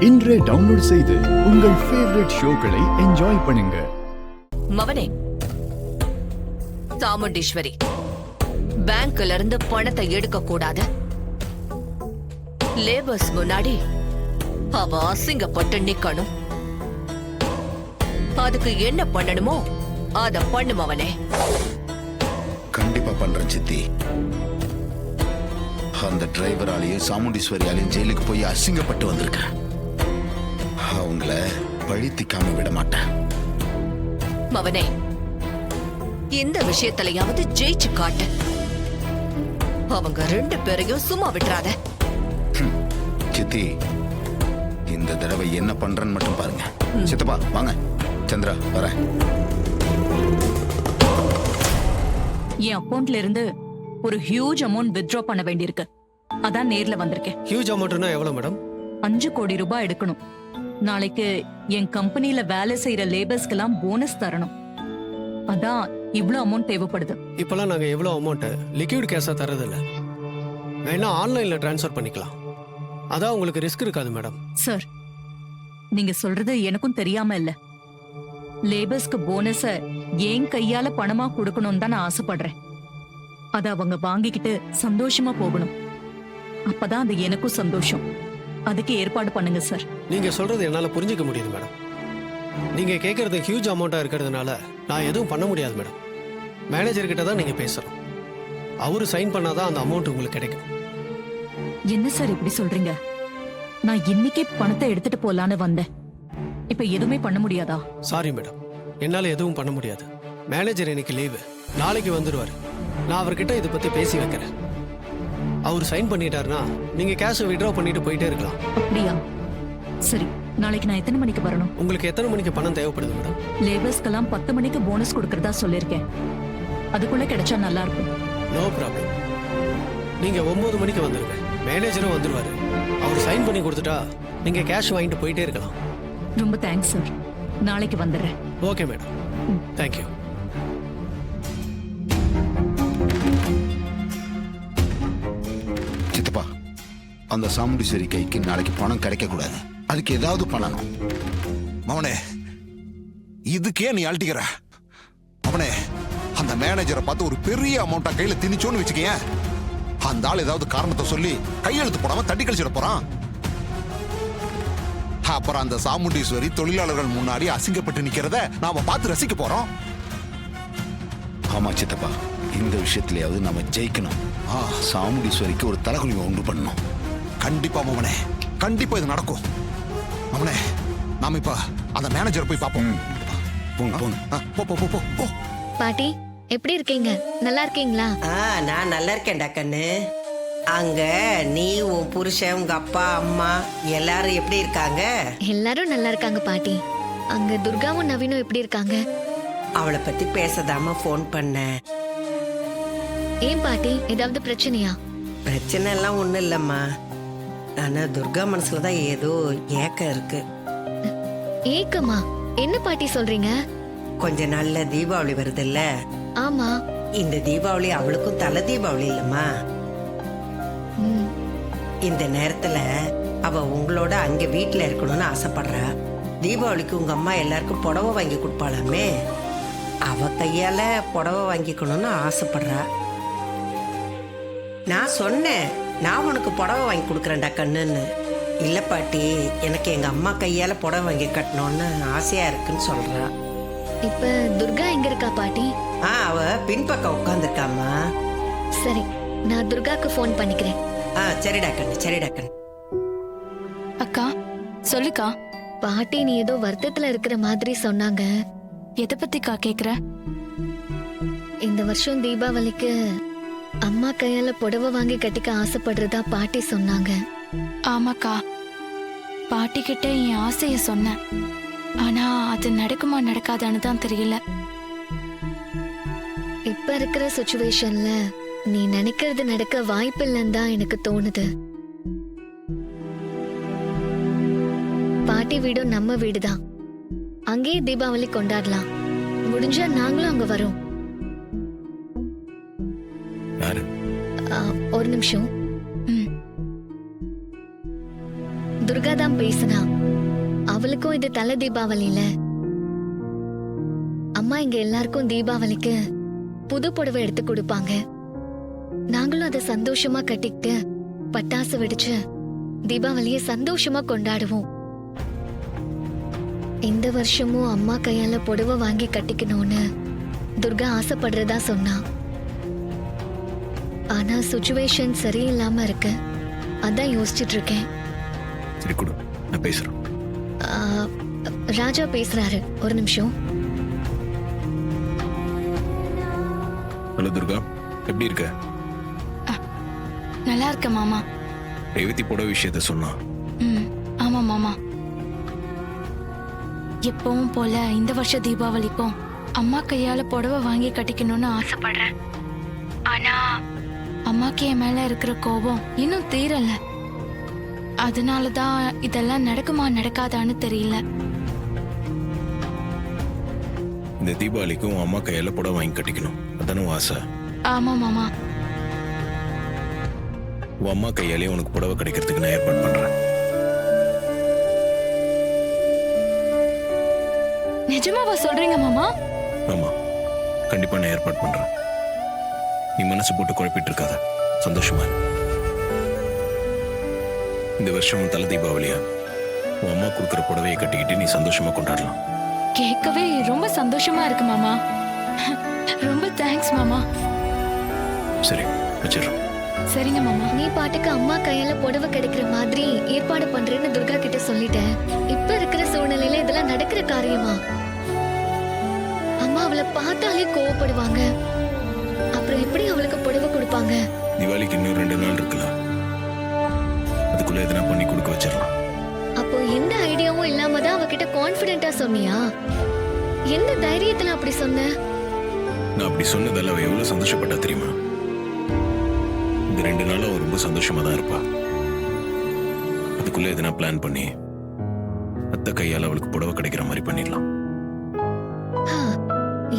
இன்றே டவுன்லோட் செய்து உங்கள் ஃபேவரட் ஷோக்களை என்ஜாய் பண்ணுங்க. மவனே, சாமுண்டீஸ்வரி பேங்க்ல இருந்து பணத்தை எடுக்க கூடாது. லேபர்ஸ் முன்னாடி அவ அசிங்கப்பட்டு நிக்கணும். அதுக்கு என்ன பண்ணணுமோ அத பண்ணு மவனே. கண்டிப்பா பண்றேன் சித்தி. அந்த டிரைவராலையும் சாமுண்டீஸ்வரியாலையும் ஜெயிலுக்கு போய் அசிங்கப்பட்டு வந்திருக்கேன். அவங்கள பழித்திக்காம விட மாட்டேன். மவனே, இந்த விஷயத்திலையாவது ஜெயிச்சு காட்டு. அவங்க ரெண்டு பேரையும் சும்மா விட்டுறாத. சித்தி, இந்த தடவை என்ன பண்றேன்னு மட்டும் பாருங்க. சித்தப்பா வாங்க. சந்திரா வரேன். என் அக்கவுண்ட்ல இருந்து ஒரு ஹியூஜ் அமௌண்ட் வித்ட்ரா பண்ண வேண்டியிருக்கு. அதான் நேர்ல வந்திருக்கேன். ஹியூஜ் அமௌண்ட்னா எவ்வளவு மேடம்? 5 கோடி ரூபாய் எடுக்கணும். நாளைக்கு என் கம்பெனில வேலை செய்யற லேபர்ஸ்க்கெல்லாம் போனஸ் தரணும். அதான் இவ்ளோ அமௌண்ட் தேவைப்படுது. இப்பெல்லாம் நாங்க எவ்வளவு அமௌண்ட் லிக்விட் கேஷா தரது இல்ல. வேணா ஆன்லைன்ல டிரான்ஸ்ஃபர் பண்ணிக்கலாம். அதான் உங்களுக்கு ரிஸ்க் இருக்காது மேடம். சார், நீங்க சொல்றது எனக்கும் தெரியாம இல்ல. லேபர்ஸ்க்கு போனஸ ஏன் கையால பணமா கொடுக்கணும்னு தான் நான் ஆசைப்படுறேன். அத அவங்க வாங்கிக்கிட்டு சந்தோஷமா போகணும். அப்பதான் அது எனக்கும் சந்தோஷம். அதுக்கு ஏற்பாடு பண்ணுங்க சார். நீங்க சொல்றது என்னால புரிஞ்சுக்க முடியுது மேடம். நீங்க கேட்கறது ஹியூஜ் அமௌண்டா இருக்கிறதுனால நான் எதுவும் பண்ண முடியாது மேடம். மேனேஜர் கிட்ட தான் நீங்க பேசணும். அவரு சைன் பண்ணாதான் அந்த அமௌண்ட் உங்களுக்கு கிடைக்கும். என்ன சார் இப்படி சொல்றீங்க? நான் இன்னைக்கே பணத்தை எடுத்துட்டு போலான்னு வந்தேன். இப்ப எதுவுமே பண்ண முடியாதா? சாரி மேடம், என்னால எதுவும் பண்ண முடியாது. மேனேஜர் இன்னைக்கு லீவு, நாளைக்கு வந்துடுவாரு. நான் அவர்கிட்ட இதை பத்தி பேசி வைக்கிறேன். அவர் சைன் பண்ணிட்டாருன்னா நீங்க கேஷ் வித்ட்ரா பண்ணிட்டு போயிட்டே இருக்கலாம். அப்படியா? சரி, நாளைக்கு நான் எத்தனை மணிக்கு வரணும்? உங்களுக்கு எத்தனை மணிக்கு பணம் தேவைப்படுது மேடம்? லேபர்ஸ்க்கெல்லாம் 10 மணிக்கு போனஸ் கொடுக்கறதா சொல்லிருக்கேன். அதுக்குள்ள கிடைச்சா நல்லா இருக்கும். No problem. நீங்க 9 மணிக்கு வந்துருங்க. மேனேஜரும் வந்துருவாரு. அவர் சைன் பண்ணி கொடுத்துட்டா நீங்க கேஷ் வாங்கிட்டு போயிட்டே இருக்கலாம். ரொம்ப தேங்க்ஸ் சார். நாளைக்கு வந்துடுறேன். Okay madam, thank you. சித்தப்பா, அந்த சாமுண்டீஸ்வரி கைக்கு நாளைக்கு பணம் கிடைக்க கூடாது. அதுக்கு ஏதாவது பண்ணணும். மவனே, இதுக்கே நீ அழட்டிக்கிற. மவனே, அந்த மேனேஜரை பார்த்து ஒரு பெரிய அமௌண்டா கையில திணிச்சோன்னு வச்சுக்கீங்க. அந்த ஆள் ஏதாவது காரணத்தை சொல்லி கையெழுத்து போடாம தட்டி கழிச்சிட போறான். அப்புறம் அந்த சாமுண்டீஸ்வரி தொழிலாளர்கள் முன்னாடி அசிங்கப்பட்டு நிக்கிறத நாம பார்த்து ரசிக்க போறோம். ஆமா சித்தப்பா, இந்த விஷயத்திலேயாவது நாம ஜெயிக்கணும். சாமுண்டீஸ்வரிக்கு ஒரு தலகுனிவை உண்டு பண்ணணும். கண்டிப்பா மவனே, கண்டிப்பா இது நடக்கும். மவனே, நாம இப்ப அந்த மேனேஜர் போய் பார்ப்போம். போங்க போங்க. போ போ போ போ. பாட்டி, எப்படி இருக்கீங்க? நல்லா இருக்கீங்களா? நான் நல்லா இருக்கேன்டா கண்ணு. அங்க நீ, உன் புருஷன், உங்க அப்பா அம்மா எல்லாரும் எப்படி இருக்காங்க? எல்லாரும் நல்லா இருக்காங்க பாட்டி. அங்க துர்காவும் நவீனும் எப்படி இருக்காங்க? அவளை பத்தி பேசதாம போன் பண்ண. ஏன் பாட்டி, ஏதாவது பிரச்சனையா? பிரச்சனை எல்லாம் ஒண்ணும் இல்லம்மா. ஆனா துர்கா மனசுலதான் ஏதோ ஏக்கம் இருக்கு. ஏக்கமா? என்ன பாட்டி சொல்றீங்க? கொஞ்ச நாள்ல தீபாவளி வருது இல்ல? ஆமா. இந்த தீபாவளி அவளுக்கும் தலை தீபாவளி இல்லம்மா. இந்த நேரத்துல அவ உங்களோட அங்க வீட்டுல இருக்கணும்னு ஆசைப்படுறா. தீபாவளிக்கு உங்க அம்மா எல்லாருக்கும் புடவை வாங்கி கொடுப்பாளாமே, அவ கையால புடவை வாங்கிக்கணும்னு ஆசைப்படுறா. நான் சொன்னேன், நான் உனக்கு புடவை வாங்கி கொடுக்குறேன்டா கண்ணுன்னு. இல்ல பாட்டி, எனக்கு எங்க அம்மா கையால புடவை வாங்கி கட்டணும்னு ஆசையா இருக்குன்னு சொல்றா. இப்ப துர்கா எங்க இருக்கா பாட்டி? அவ பின்பக்கம் உட்காந்துருக்காமா. சரி, நான் துர்காக்கு போன் பண்ணிக்கிறேன். சரிடா கண்ணு, சரிடா கண்ணு. அக்கா, சொல்லுக்கா. பாட்டி, நீ ஏதோ வருத்தத்துல இருக்கிற மாதிரி சொன்னாங்க. எதை பத்திக்கா கேக்குற? இந்த வருஷம் தீபாவளிக்கு அம்மா கையால புடவை வாங்கி கட்டிக்க ஆசைப்படுறதா பாட்டி சொன்னாங்க. ஆமாக்கா, பாட்டி கிட்ட என் ஆசைய சொன்னேன். ஆனா அது நடக்குமா நடக்காதான்னு தான் தெரியல. இப்ப இருக்கிற சிச்சுவேஷன்ல நீ நினைக்கிறது நடக்க வாய்ப்பில்லைன்னு தான் எனக்கு தோணுது. பாட்டி வீடும் நம்ம வீடுதான். அங்கேயே தீபாவளி கொண்டாடலாம். முடிஞ்சா நாங்களும் அங்க வரோம். ஒரு நிமிஷம். துர்கா தான் பேசினா. அவளுக்கும் இது தலை தீபாவளியில. அம்மா இங்க எல்லாருக்கும் தீபாவளிக்கு புது புடவை எடுத்து கொடுப்பாங்க. நாங்களும் அதை சந்தோஷமா கட்டிக்கிட்டு பட்டாசு வெடிச்சு தீபாவளிய சந்தோஷமா கொண்டாடுவோம். இந்த வருஷமும் அம்மா கையால புடவை வாங்கி கட்டிக்கணும்னு துர்கா ஆசைப்படுறதா சொன்னா. ஆனா சுச்சுவேஷன் சரியில்லாம இருக்கு. அதான் யோசிச்சுட்டு இருக்கேன். சரி கொடு, நான் பேசுறேன். ராஜா பேசுறாரு, ஒரு நிமிஷம். ஹலோ துர்கா, எப்படி இருக்க? நல்லா இருக்க மாமா. ரேவதி புடவை விஷயத்த சொன்னா. ஆமா மாமா. எப்பவும் போல இந்த வருஷ தீபாவளிக்கும் அம்மா கையால புடவை வாங்கி கட்டிக்கணும்னு ஆசைப்படுறேன். ஆனா அம்மாக்கு என் மேல இருக்கிற கோபம் இன்னும் தீரல. அதனாலதான் இதெல்லாம் நடக்குமா நடக்காதான்னு தெரியல. இந்த தீபாவளிக்கும் உன் அம்மா கையால புடவை வாங்கி கட்டிக்கணும், அதானே உன் ஆசை? ஆமா மாமா. உன் அம்மா கையாலே உனக்கு புடவை கிடைக்கிறதுக்கு நான் ஏற்பாடு பண்றேன். நிஜமாவா சொல்றீங்க மாமா? ஆமா, கண்டிப்பா நான் ஏற்பாடு பண்றேன். நீ மனசு போட்டு குழப்பிட்டு இருக்காத, சந்தோஷமா இரு. இந்த வருஷம் உன் தலை தீபாவளியா உன் அம்மா கொடுக்குற புடவையை கட்டிக்கிட்டு நீ சந்தோஷமா கொண்டாடலாம். கேட்கவே ரொம்ப சந்தோஷமா இருக்கு மாமா. ரொம்ப தேங்க்ஸ் மாமா. சரி, வச்சிடுறேன். சரிங்க மாமா. நீ பாட்டுக்கு அம்மா கையால புடவை கிடைக்கிற மாதிரி ஏற்பாடு பண்றேன்னு துர்கா கிட்ட சொல்லிட்டேன். இப்ப இருக்கிற சூழ்நிலையில இதெல்லாம் நடக்கிற காரியமா? அம்மா அவளை பார்த்தாலே கோவப்படுவாங்க. அப்புறம் எப்படி அவளுக்கு புடவை கொடுப்பாங்க? தீபாவளிக்கு இன்னும் 2 நாள் இருக்குல்ல, அதுக்குள்ள எதனா பண்ணி கொடுக்க வச்சிடலாம். அப்போ எந்த ஐடியாவும் இல்லாம தான் அவகிட்ட கான்பிடென்ட்டா சொன்னியா? எந்த தைரியத்துல அப்படி சொன்ன? நான் அப்படி சொன்னதால அவ எவ்வளவு சந்தோஷப்பட்டா தெரியுமா? இந்த 2 நாளும் அவ ரொம்ப சந்தோஷமா தான் இருப்பா. அதுக்குள்ள எதனா பிளான் பண்ணி அத்தை கையால் அவளுக்கு புடவை கிடைக்கிற மாதிரி பண்ணிடலாம்.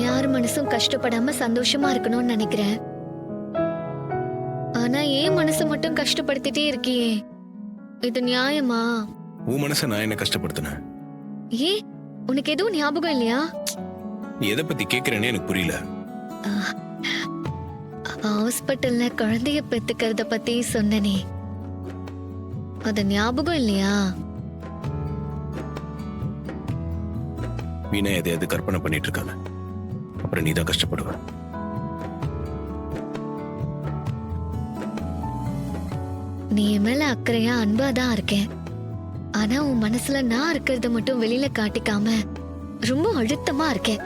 யார் மனசும் கஷ்டப்படாம சந்தோஷமா இருக்கணும்னு நினைக்கிறேன். ஆனா ஏன் மனசு மட்டும் கஷ்டப்படுத்திட்டே இருக்கியே, இது நியாயமா? உன் மனசை நான் என்ன கஷ்டப்படுத்தினேன்? ஏ, உனக்கு எதுவும் ஞாபகம் இல்லையா? நீ எதை பத்தி கேக்குறேன்னு எனக்கு புரியல. ஹாஸ்பிட்டல்ல குழந்தைய பெத்துக்கிறத பத்தி சொன்னனே, அது ஞாபகம் இல்லையா? வீணா எதையாவது கற்பனை பண்ணிட்டு இருக்காங்க, அப்புறம் நீ தான் கஷ்டப்படுவ. நீ என் மேல அக்கறையா அன்பா தான் இருக்கேன். ஆனா உன் மனசுல நான் இருக்கிறத மட்டும் வெளியில காட்டிக்காம ரொம்ப அழுத்தமா இருக்கேன்.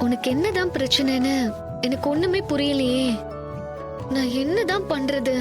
உனக்கு என்னதான் பிரச்சனைன்னு எனக்கு ஒண்ணுமே புரியலையே. நான் என்னதான் பண்றது?